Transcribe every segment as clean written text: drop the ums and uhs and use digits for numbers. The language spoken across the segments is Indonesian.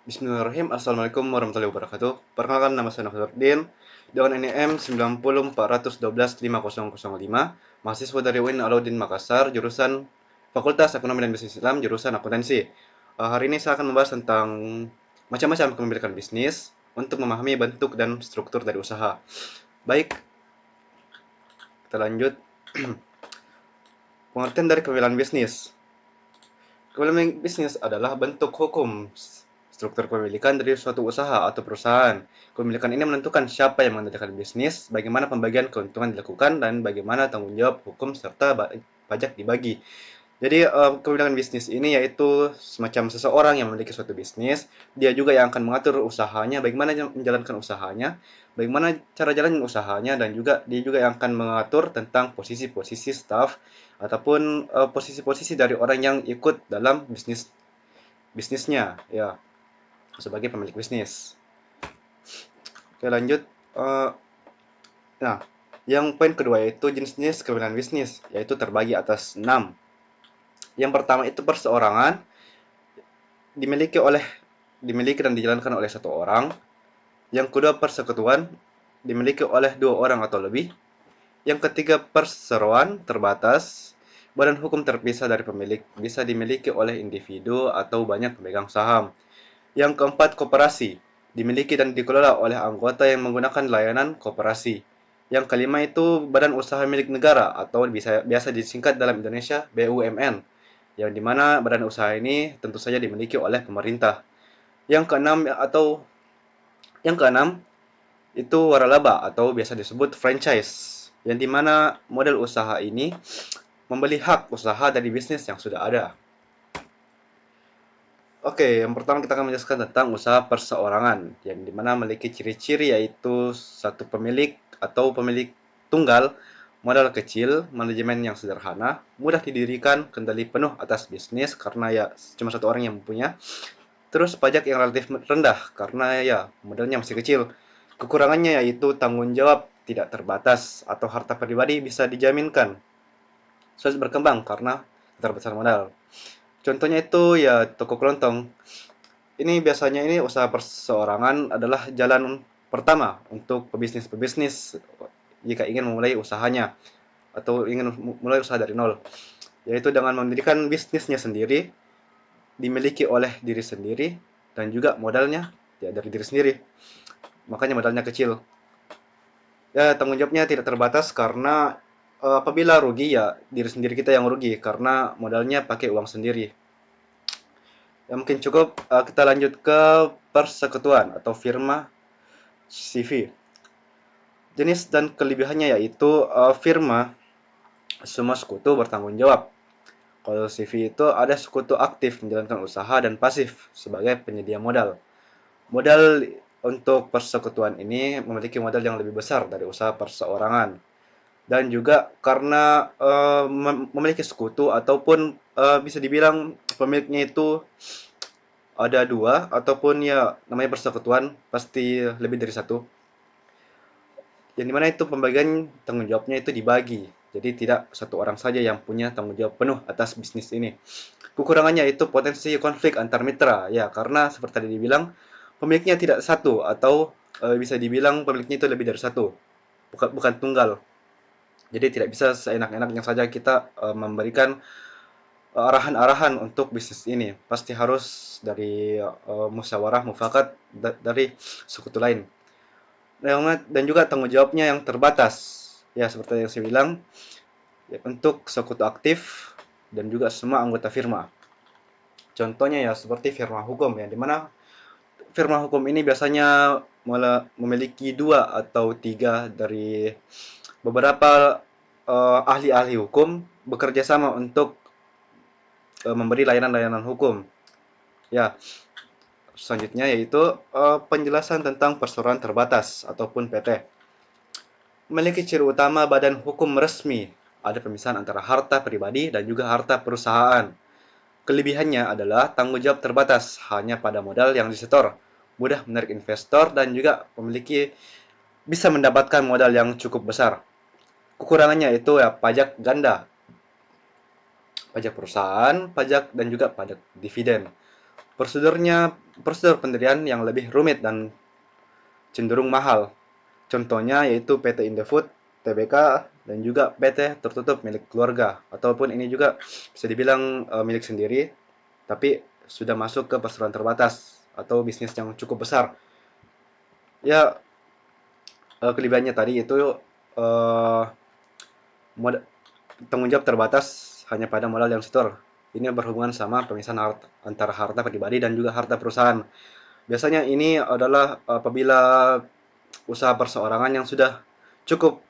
Bismillahirrahmanirrahim. Assalamualaikum warahmatullahi wabarakatuh. Perkenalkan, nama saya Nafsuddin dengan NIM 90412 50005, mahasiswa dari UIN Alauddin Makassar, jurusan Fakultas Ekonomi dan Bisnis Islam, jurusan akuntansi. Hari ini saya akan membahas tentang macam-macam kepemilikan bisnis untuk memahami bentuk dan struktur dari usaha. Baik, kita lanjut. Pengertian dari kepemilikan bisnis. Kepemilikan bisnis adalah bentuk hukum struktur kepemilikan dari suatu usaha atau perusahaan. Kepemilikan ini menentukan siapa yang mengendalikan bisnis, bagaimana pembagian keuntungan dilakukan, dan bagaimana tanggung jawab hukum serta pajak dibagi. Jadi kepemilikan bisnis ini yaitu semacam seseorang yang memiliki suatu bisnis, dia juga yang akan mengatur usahanya, bagaimana menjalankan usahanya, bagaimana cara jalan usahanya, dan juga dia juga yang akan mengatur tentang posisi-posisi staff ataupun posisi-posisi dari orang yang ikut dalam bisnisnya, ya, sebagai pemilik bisnis. Oke, lanjut. Eh, nah, yang poin kedua yaitu jenis-jenis kepemilikan bisnis, yaitu terbagi atas 6. Yang pertama itu perseorangan, dimiliki dan dijalankan oleh satu orang. Yang kedua persekutuan, dimiliki oleh 2 orang atau lebih. Yang ketiga perseroan terbatas, badan hukum terpisah dari pemilik, bisa dimiliki oleh individu atau banyak pemegang saham. Yang keempat koperasi, dimiliki dan dikelola oleh anggota yang menggunakan layanan koperasi. Yang kelima itu badan usaha milik negara atau biasa disingkat dalam Indonesia BUMN, yang dimana badan usaha ini tentu saja dimiliki oleh pemerintah. Yang keenam itu waralaba atau biasa disebut franchise, yang dimana model usaha ini membeli hak usaha dari bisnis yang sudah ada. Oke, yang pertama kita akan menjelaskan tentang usaha perseorangan, yang dimana memiliki ciri-ciri yaitu satu pemilik atau pemilik tunggal, modal kecil, manajemen yang sederhana, mudah didirikan, kendali penuh atas bisnis karena ya cuma satu orang yang mempunyai, terus pajak yang relatif rendah karena ya modalnya masih kecil. Kekurangannya yaitu tanggung jawab tidak terbatas atau harta pribadi bisa dijaminkan. Sulit berkembang karena terbesar modal. Contohnya itu ya toko kelontong. Ini biasanya ini usaha perseorangan adalah jalan pertama untuk pebisnis-pebisnis jika ingin memulai usahanya atau ingin mulai usaha dari nol, yaitu dengan mendirikan bisnisnya sendiri, dimiliki oleh diri sendiri, dan juga modalnya ya dari diri sendiri. Makanya modalnya kecil. Ya, tanggung jawabnya tidak terbatas karena apabila rugi ya diri sendiri kita yang rugi karena modalnya pakai uang sendiri. Ya mungkin cukup. Kita lanjut ke persekutuan atau firma CV. Jenis dan kelebihannya yaitu firma semua sekutu bertanggung jawab. Kalau CV itu ada sekutu aktif menjalankan usaha dan pasif sebagai penyedia modal. Modal untuk persekutuan ini memiliki modal yang lebih besar dari usaha perseorangan. Dan juga karena memiliki sekutu ataupun bisa dibilang pemiliknya itu ada 2 ataupun ya namanya persekutuan pasti lebih dari satu. Yang dimana itu pembagian tanggung jawabnya itu dibagi. Jadi tidak satu orang saja yang punya tanggung jawab penuh atas bisnis ini. Kekurangannya itu potensi konflik antar mitra. Ya, karena seperti tadi dibilang, pemiliknya tidak satu atau bisa dibilang pemiliknya itu lebih dari satu. Bukan tunggal. Jadi tidak bisa seenak-enaknya saja kita memberikan arahan-arahan untuk bisnis ini. Pasti harus dari musyawarah, mufakat dari sekutu lain. Dan juga tanggung jawabnya yang terbatas. Ya, seperti yang saya bilang, ya, untuk sekutu aktif dan juga semua anggota firma. Contohnya ya seperti firma hukum ya, dimana firma hukum ini biasanya memiliki 2 atau 3 dari beberapa ahli-ahli hukum bekerja sama untuk memberi layanan-layanan hukum. Ya, selanjutnya yaitu penjelasan tentang perseroan terbatas ataupun PT. Memiliki ciri utama badan hukum resmi. Ada pemisahan antara harta pribadi dan juga harta perusahaan. Kelebihannya adalah tanggung jawab terbatas hanya pada modal yang disetor, mudah menarik investor dan juga bisa mendapatkan modal yang cukup besar. Kekurangannya itu ya pajak ganda, pajak perusahaan, pajak dan juga pajak dividen. prosedur pendirian yang lebih rumit dan cenderung mahal. Contohnya yaitu PT Indofood, TBK, dan juga PT tertutup milik keluarga. Ataupun ini juga bisa dibilang milik sendiri, tapi sudah masuk ke perseroan terbatas atau bisnis yang cukup besar. Ya, kelebihannya tadi itu uh, tanggung jawab terbatas hanya pada modal yang setor. Ini berhubungan sama pemisahan antara harta pribadi dan juga harta perusahaan. Biasanya ini adalah apabila usaha perseorangan yang sudah cukup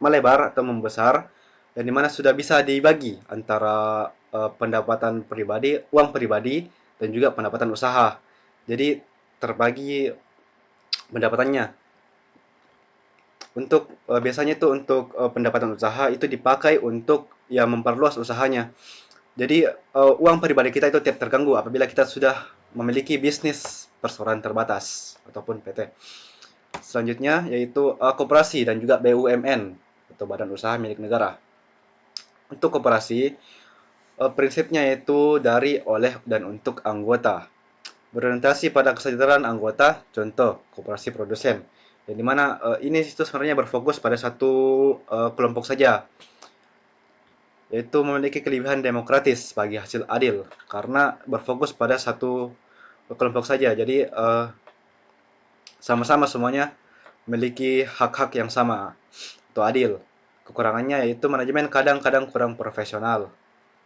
melebar atau membesar dan dimana sudah bisa dibagi antara pendapatan pribadi, uang pribadi dan juga pendapatan usaha. Jadi terbagi pendapatannya. Untuk biasanya itu untuk pendapatan usaha itu dipakai untuk ya memperluas usahanya. Jadi uang pribadi kita itu tidak terganggu apabila kita sudah memiliki bisnis perseroan terbatas ataupun PT. Selanjutnya yaitu koperasi dan juga BUMN atau badan usaha milik negara. Untuk koperasi, prinsipnya yaitu dari, oleh, dan untuk anggota. Berorientasi pada kesejahteraan anggota, contoh koperasi produsen. Yang dimana ini itu sebenarnya berfokus pada satu kelompok saja, yaitu memiliki kelebihan demokratis bagi hasil adil, karena berfokus pada satu kelompok saja. Jadi sama-sama semuanya memiliki hak-hak yang sama atau adil. Kekurangannya yaitu manajemen kadang-kadang kurang profesional.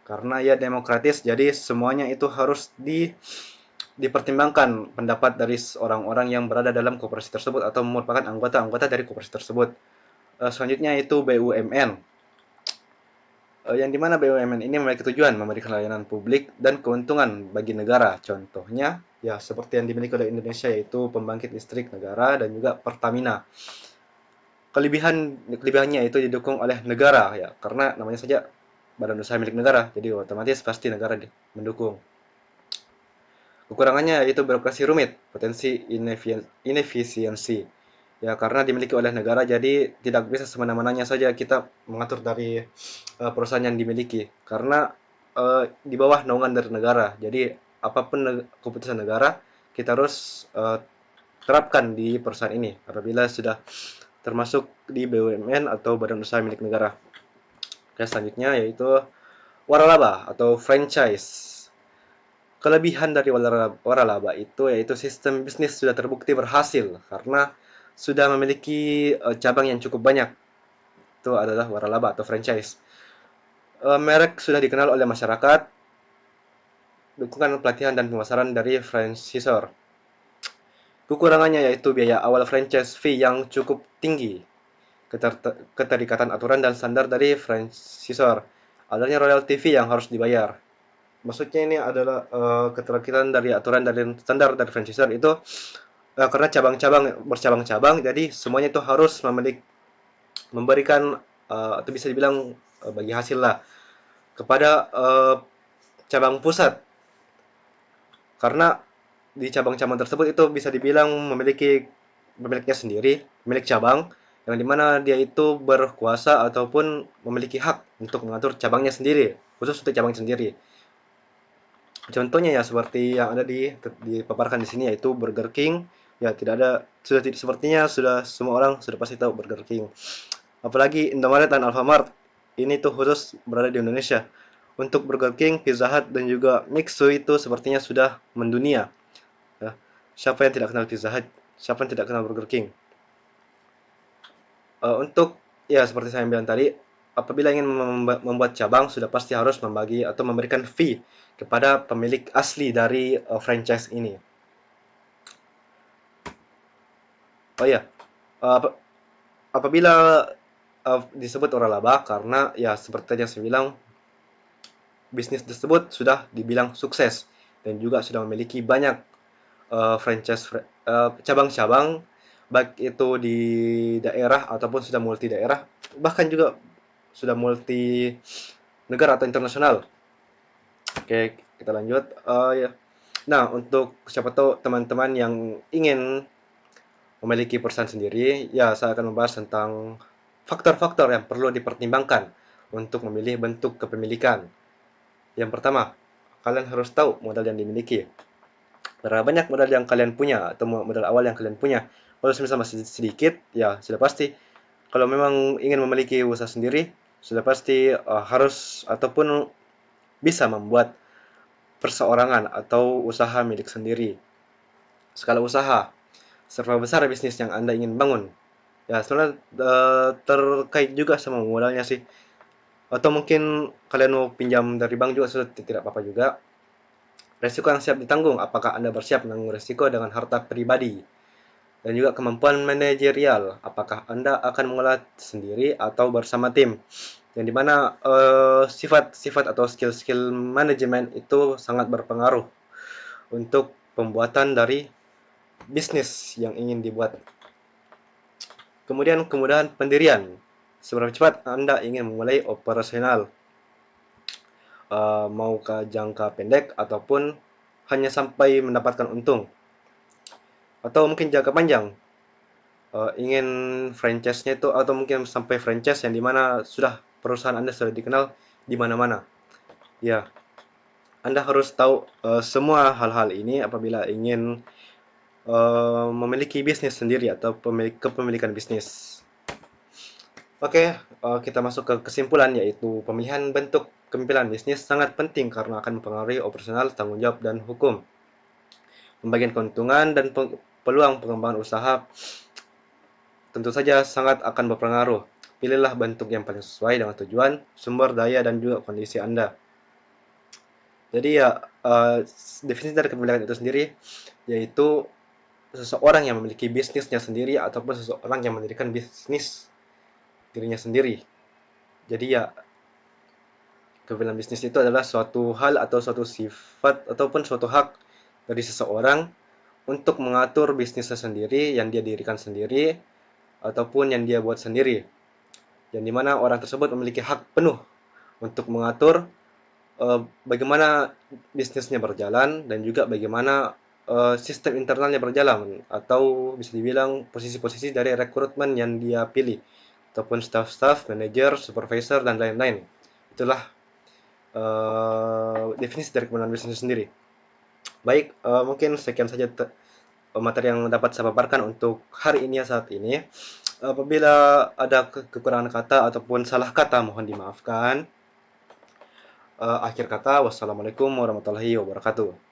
Karena ya demokratis, jadi semuanya itu harus dipertimbangkan pendapat dari orang-orang yang berada dalam koperasi tersebut atau merupakan anggota-anggota dari koperasi tersebut. Selanjutnya itu BUMN. Yang dimana BUMN ini memiliki tujuan memberikan layanan publik dan keuntungan bagi negara. Contohnya, ya seperti yang dimiliki oleh Indonesia yaitu pembangkit listrik negara dan juga Pertamina. Kelebihannya itu didukung oleh negara ya, karena namanya saja badan usaha milik negara, jadi otomatis pasti negara mendukung. Kekurangannya yaitu birokrasi rumit, potensi inefisiensi. Ya, karena dimiliki oleh negara, jadi tidak bisa semena-menanya saja kita mengatur dari perusahaan yang dimiliki. Karena di bawah naungan dari negara. Jadi, apapun keputusan negara, kita harus terapkan di perusahaan ini. Apabila sudah termasuk di BUMN atau badan usaha milik negara. Oke, selanjutnya yaitu waralaba atau franchise. Kelebihan dari waralaba itu yaitu sistem bisnis sudah terbukti berhasil karena sudah memiliki cabang yang cukup banyak. Itu adalah waralaba atau franchise. Merek sudah dikenal oleh masyarakat, dukungan pelatihan dan pemasaran dari franchisor. Kekurangannya yaitu biaya awal franchise fee yang cukup tinggi, keterikatan aturan dan standar dari franchisor, adanya royalty fee yang harus dibayar. Maksudnya ini adalah keterikatan dari aturan dan standar dari franchisor itu karena cabang-cabang bercabang-cabang, jadi semuanya itu harus memberikan atau bisa dibilang bagi hasil lah kepada cabang pusat, karena di cabang-cabang tersebut itu bisa dibilang memiliki pemiliknya sendiri, pemilik cabang, yang dimana dia itu berkuasa ataupun memiliki hak untuk mengatur cabangnya sendiri, khusus untuk cabang sendiri. Contohnya ya seperti yang ada dipaparkan di sini yaitu Burger King. Ya tidak ada, sudah sepertinya sudah semua orang sudah pasti tahu Burger King. Apalagi Indomaret dan Alfamart. Ini tuh khusus berada di Indonesia. Untuk Burger King, Pizza Hut dan juga Mixu itu sepertinya sudah mendunia. Ya. Siapa yang tidak kenal Pizza Hut? Siapa yang tidak kenal Burger King? Untuk ya seperti saya bilang tadi, apabila ingin membuat cabang sudah pasti harus membagi atau memberikan fee kepada pemilik asli dari franchise ini. Oh ya, apabila disebut waralaba karena ya seperti yang saya bilang, bisnis tersebut sudah dibilang sukses dan juga sudah memiliki banyak franchise cabang-cabang, baik itu di daerah ataupun sudah multi daerah, bahkan juga sudah multi negara atau internasional. Oke, kita lanjut. Ya. Nah, untuk siapa tahu teman-teman yang ingin memiliki perusahaan sendiri, ya saya akan membahas tentang faktor-faktor yang perlu dipertimbangkan untuk memilih bentuk kepemilikan. Yang pertama, kalian harus tahu modal yang dimiliki. Berapa banyak modal yang kalian punya atau modal awal yang kalian punya. Kalau misalnya masih sedikit, ya sudah pasti. Kalau memang ingin memiliki usaha sendiri, sudah pasti harus ataupun bisa membuat perseorangan atau usaha milik sendiri. Skala usaha, seberapa besar bisnis yang Anda ingin bangun. Ya, sebenarnya terkait juga sama modalnya sih. Atau mungkin kalian mau pinjam dari bank juga sudah tidak apa-apa juga. Resiko yang siap ditanggung, apakah Anda bersiap menanggung resiko dengan harta pribadi? Dan juga kemampuan manajerial, apakah Anda akan mengolah sendiri atau bersama tim? Yang dimana sifat-sifat atau skill-skill manajemen itu sangat berpengaruh untuk pembuatan dari bisnis yang ingin dibuat. Kemudian kemudahan pendirian, seberapa cepat Anda ingin memulai operasional, mau ke jangka pendek ataupun hanya sampai mendapatkan untung, atau mungkin jangka panjang, ingin franchise-nya itu atau mungkin sampai franchise yang dimana sudah perusahaan Anda sudah dikenal di mana-mana. Ya, Anda harus tahu semua hal-hal ini apabila ingin memiliki bisnis sendiri atau kepemilikan bisnis. Oke, kita masuk ke kesimpulan, yaitu pemilihan bentuk kepemilikan bisnis sangat penting karena akan mempengaruhi operasional, tanggung jawab, dan hukum. Pembagian keuntungan dan peluang pengembangan usaha tentu saja sangat akan berpengaruh. Pilihlah bentuk yang paling sesuai dengan tujuan, sumber daya, dan juga kondisi Anda. Jadi ya, definisi dari kepemilikan itu sendiri yaitu seseorang yang memiliki bisnisnya sendiri ataupun seseorang yang mendirikan bisnis dirinya sendiri. Jadi ya, kepemilikan bisnis itu adalah suatu hal atau suatu sifat ataupun suatu hak dari seseorang untuk mengatur bisnisnya sendiri yang dia dirikan sendiri ataupun yang dia buat sendiri. Yang dimana orang tersebut memiliki hak penuh untuk mengatur bagaimana bisnisnya berjalan dan juga bagaimana sistem internalnya berjalan, atau bisa dibilang posisi-posisi dari rekrutmen yang dia pilih ataupun staff-staff, manager, supervisor, dan lain-lain. Itulah definisi dari kepemilikan bisnis sendiri. Baik, mungkin sekian saja materi yang dapat saya paparkan untuk hari ini saat ini. Apabila ada kekurangan kata ataupun salah kata, mohon dimaafkan. Akhir kata, wassalamualaikum warahmatullahi wabarakatuh.